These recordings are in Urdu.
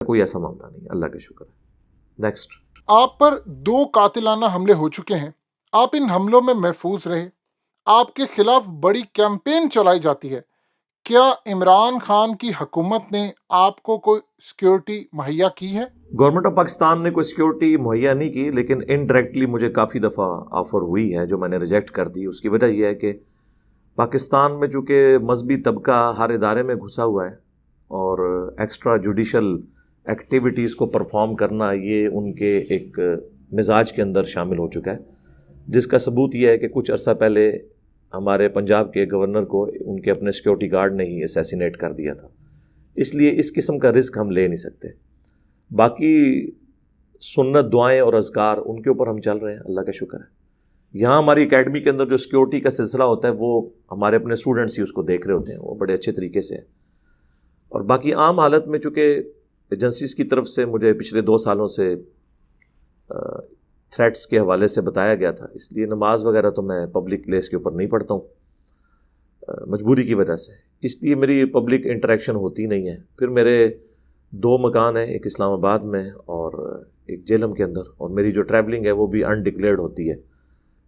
کوئی ایسا معاملہ نہیں، اللہ کا شکر ہے۔ نیکسٹ۔ آپ پر 2 قاتلانہ حملے ہو چکے ہیں، آپ ان حملوں میں محفوظ رہے، آپ کے خلاف بڑی کیمپین چلائی جاتی ہے، کیا عمران خان کی حکومت نے آپ کو کوئی سیکیورٹی مہیا کی ہے؟ گورنمنٹ آف پاکستان نے کوئی سیکیورٹی مہیا نہیں کی، لیکن انڈائریکٹلی مجھے کافی دفعہ آفر ہوئی ہے جو میں نے ریجیکٹ کر دی۔ اس کی وجہ یہ ہے کہ پاکستان میں چونکہ مذہبی طبقہ ہر ادارے میں گھسا ہوا ہے اور ایکسٹرا جوڈیشل ایکٹیویٹیز کو پرفارم کرنا یہ ان کے ایک مزاج کے اندر شامل ہو چکا ہے، جس کا ثبوت یہ ہے کہ کچھ عرصہ پہلے ہمارے پنجاب کے گورنر کو ان کے اپنے سیکیورٹی گارڈ نے ہی اسیسینیٹ کر دیا تھا۔ اس لیے اس قسم کا رسک ہم لے نہیں سکتے۔ باقی سنت دعائیں اور اذکار ان کے اوپر ہم چل رہے ہیں، اللہ کا شکر ہے۔ یہاں ہماری اکیڈمی کے اندر جو سیکیورٹی کا سلسلہ ہوتا ہے وہ ہمارے اپنے اسٹوڈنٹس ہی اس کو دیکھ رہے ہوتے ہیں، وہ بڑے اچھے طریقے سے ہیں۔ اور باقی عام حالت میں چونکہ ایجنسیز کی طرف سے مجھے پچھلے 2 سالوں سے تھریٹس کے حوالے سے بتایا گیا تھا، اس لیے نماز وغیرہ تو میں پبلک پلیس کے اوپر نہیں پڑھتا ہوں مجبوری کی وجہ سے، اس لیے میری پبلک انٹریکشن ہوتی نہیں ہے۔ پھر میرے 2 مکان ہیں، ایک اسلام آباد میں اور ایک جیلم کے اندر، اور میری جو ٹریولنگ ہے وہ بھی انڈکلیئرڈ ہوتی ہے۔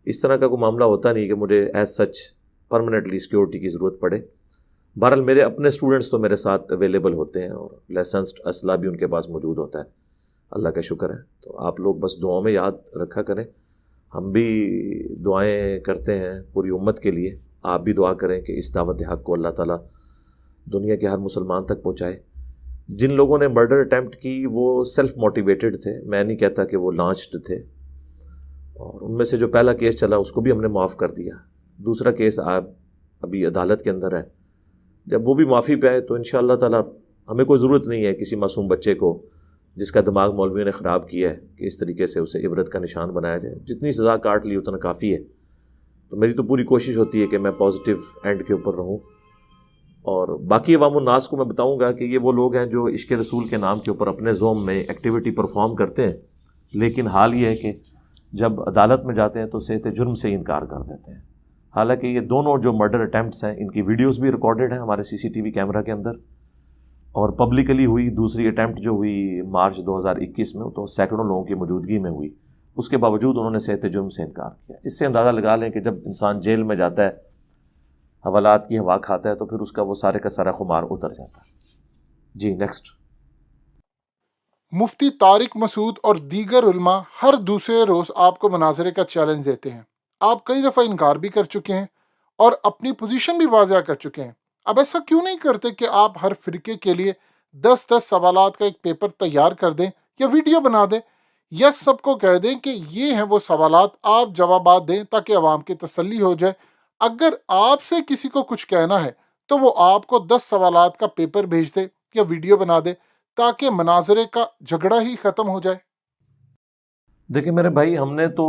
اس طرح کا کوئی معاملہ ہوتا نہیں کہ مجھے ایز سچ پرماننٹلی سیکیورٹی کی ضرورت پڑے۔ بہرحال میرے اپنے اسٹوڈنٹس تو میرے ساتھ اویلیبل ہوتے ہیں اور لائسنسڈ اسلحہ بھی ان کے پاس موجود ہوتا ہے، اللہ کا شکر ہے۔ تو آپ لوگ بس دعاؤں میں یاد رکھا کریں، ہم بھی دعائیں کرتے ہیں پوری امت کے لیے، آپ بھی دعا کریں کہ اس دعوت حق کو اللہ تعالیٰ دنیا کے ہر مسلمان تک پہنچائے۔ جن لوگوں نے مرڈر اٹیمپٹ کی وہ سیلف موٹیویٹڈ تھے، میں نہیں کہتا کہ وہ لانچڈ تھے، اور ان میں سے جو پہلا کیس چلا اس کو بھی ہم نے معاف کر دیا، دوسرا کیس ابھی عدالت کے اندر ہے۔ جب وہ بھی معافی پہ آئے تو انشاءاللہ تعالیٰ ہمیں کوئی ضرورت نہیں ہے کسی معصوم بچے کو جس کا دماغ مولویوں نے خراب کیا ہے کہ اس طریقے سے اسے عبرت کا نشان بنایا جائے۔ جتنی سزا کاٹ لی اتنا کافی ہے۔ تو میری تو پوری کوشش ہوتی ہے کہ میں پازیٹیو اینڈ کے اوپر رہوں، اور باقی عوام الناس کو میں بتاؤں گا کہ یہ وہ لوگ ہیں جو عشق رسول کے نام کے اوپر اپنے زوم میں ایکٹیویٹی پرفارم کرتے ہیں، لیکن حال یہ ہے کہ جب عدالت میں جاتے ہیں تو صحت جرم سے انکار کر دیتے ہیں۔ حالانکہ یہ دونوں جو مرڈر اٹیمپٹس ہیں ان کی ویڈیوز بھی ریکارڈڈ ہیں ہمارے CCTV کیمرہ کے اندر، اور پبلکلی ہوئی دوسری اٹیمپٹ جو ہوئی مارچ 2021 میں تو سینکڑوں لوگوں کی موجودگی میں ہوئی، اس کے باوجود انہوں نے صحت جرم سے انکار کیا۔ اس سے اندازہ لگا لیں کہ جب انسان جیل میں جاتا ہے، حوالات کی ہوا کھاتا ہے، تو پھر اس کا وہ سارے کا سارا خمار اتر جاتا ہے۔ جی نیکسٹ۔ مفتی طارق مسعود اور دیگر علماء ہر دوسرے روز آپ کو مناظرے کا چیلنج دیتے ہیں، آپ کئی دفعہ انکار بھی کر چکے ہیں اور اپنی پوزیشن بھی واضح کر چکے ہیں۔ اب ایسا کیوں نہیں کرتے کہ آپ ہر فرقے کے لیے 10 سوالات کا ایک پیپر تیار کر دیں یا ویڈیو بنا دیں، یا سب کو کہہ دیں کہ یہ ہیں وہ سوالات، آپ جوابات دیں تاکہ عوام کی تسلی ہو جائے۔ اگر آپ سے کسی کو کچھ کہنا ہے تو وہ آپ کو 10 سوالات کا پیپر بھیج دے یا ویڈیو بنا دے تاکہ مناظرے کا جھگڑا ہی ختم ہو جائے۔ دیکھیں میرے بھائی، ہم نے تو